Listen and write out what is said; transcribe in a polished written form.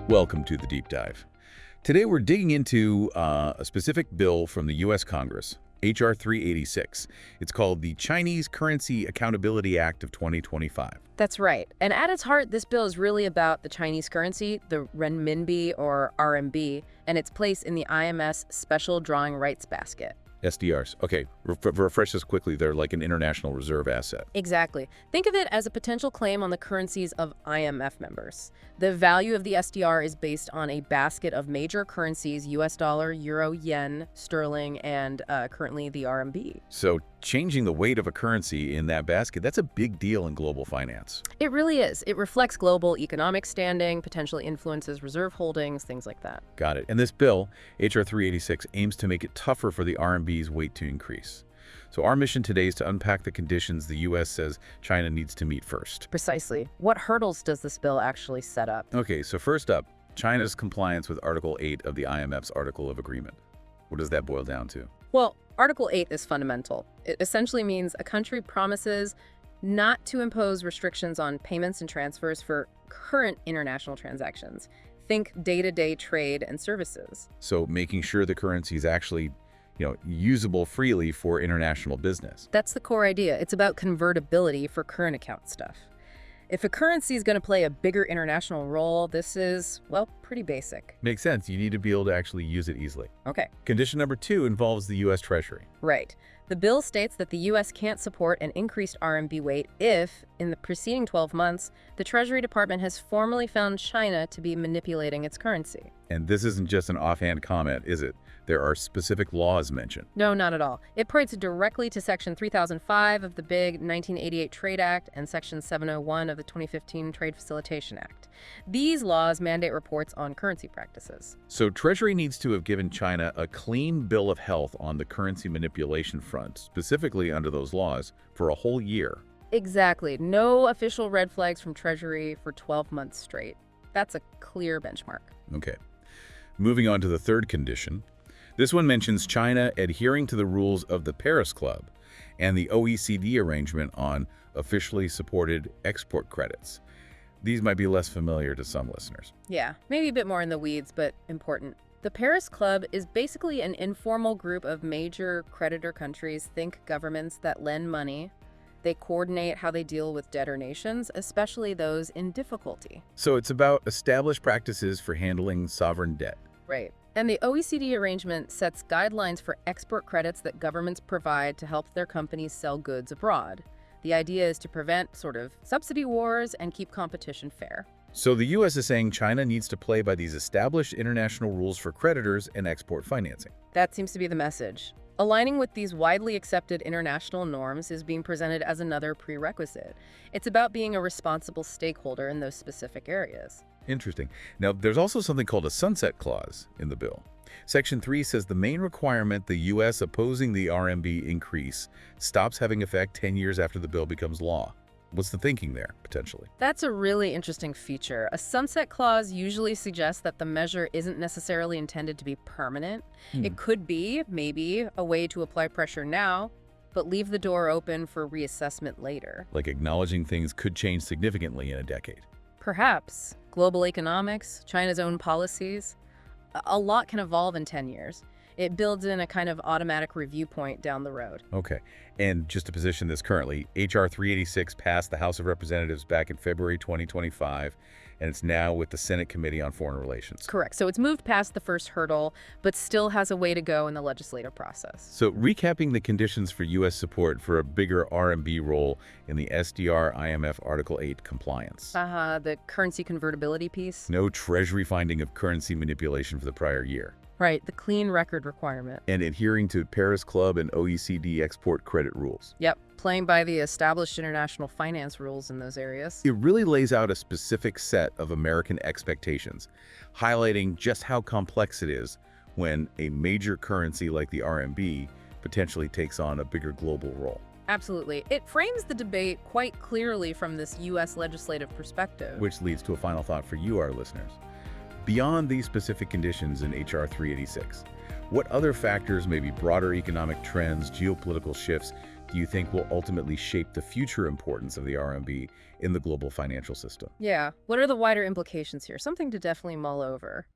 Welcome to the Deep Dive. Today we're digging into a specific bill from the U.S. Congress, H.R.386. It's called the Chinese Currency Accountability Act of 2025. That's right. And at its heart, this bill is really about the Chinese currency, the renminbi or RMB, and its place in the IMF's Special Drawing Rights Basket. SDRs. Okay, refresh this quickly. They're like an international reserve asset. Exactly. Think of it as a potential claim on the currencies of IMF members. The value of the SDR is based on a basket of major currencies: US dollar, euro, yen, sterling, and currently the RMB. So changing the weight of a currency in that basket, that's a big deal in global finance. It really is. It reflects global economic standing, potentially influences reserve holdings, things like that. Got it. And this bill, H.R. 386, aims to make it tougher for the RMB's weight to increase. So our mission today is to unpack the conditions the U.S. says China needs to meet first. Precisely. What hurdles does this bill actually set up? Okay, so first up, China's compliance with Article 8 of the IMF's Article of Agreement. What does that boil down to? Well, Article 8 is fundamental. It essentially means a country promises not to impose restrictions on payments and transfers for current international transactions. Think day-to-day trade and services. So making sure the currency is actually, usable freely for international business. That's the core idea. It's about convertibility for current account stuff. If a currency is going to play a bigger international role, this is, well, pretty basic. Makes sense. You need to be able to actually use it easily. Okay. Condition number 2 involves the U.S. Treasury. Right. The bill states that the U.S. can't support an increased RMB weight if, in the preceding 12 months, the Treasury Department has formally found China to be manipulating its currency. And this isn't just an offhand comment, is it? There are specific laws mentioned. No, not at all. It points directly to Section 3005 of the big 1988 Trade Act and Section 701 of the 2015 Trade Facilitation Act. These laws mandate reports on currency practices. So Treasury needs to have given China a clean bill of health on the currency manipulation front, specifically under those laws, for a whole year. Exactly. No official red flags from Treasury for 12 months straight. That's a clear benchmark. Okay. Moving on to the third condition. This one mentions China adhering to the rules of the Paris Club and the OECD arrangement on officially supported export credits. These might be less familiar to some listeners. Yeah, maybe a bit more in the weeds, but important. The Paris Club is basically an informal group of major creditor countries, think governments, that lend money. They coordinate how they deal with debtor nations, especially those in difficulty. So it's about established practices for handling sovereign debt. Right. And the OECD arrangement sets guidelines for export credits that governments provide to help their companies sell goods abroad. The idea is to prevent sort of subsidy wars and keep competition fair. So the U.S. is saying China needs to play by these established international rules for creditors and export financing. That seems to be the message. Aligning with these widely accepted international norms is being presented as another prerequisite. It's about being a responsible stakeholder in those specific areas. Interesting. Now, there's also something called a sunset clause in the bill. Section 3 says the main requirement, the U.S. opposing the RMB increase, stops having effect 10 years after the bill becomes law. What's the thinking there, potentially? That's a really interesting feature. A sunset clause usually suggests that the measure isn't necessarily intended to be permanent. It could be, maybe, a way to apply pressure now, but leave the door open for reassessment later. Like acknowledging things could change significantly in a decade. Perhaps. Global economics, China's own policies. A lot can evolve in 10 years. It builds in a kind of automatic review point down the road. Okay. And just to position this currently, H.R. 386 passed the House of Representatives back in February 2025, and it's now with the Senate Committee on Foreign Relations. Correct. So it's moved past the first hurdle, but still has a way to go in the legislative process. So recapping the conditions for U.S. support for a bigger RMB role in the SDR IMF Article 8 compliance. The currency convertibility piece. No Treasury finding of currency manipulation for the prior year. Right, the clean record requirement. And adhering to Paris Club and OECD export credit rules. Yep, playing by the established international finance rules in those areas. It really lays out a specific set of American expectations, highlighting just how complex it is when a major currency like the RMB potentially takes on a bigger global role. Absolutely. It frames the debate quite clearly from this U.S. legislative perspective. Which leads to a final thought for you, our listeners. Beyond these specific conditions in H.R. 386, what other factors, maybe broader economic trends, geopolitical shifts, do you think will ultimately shape the future importance of the RMB in the global financial system? Yeah, what are the wider implications here? Something to definitely mull over.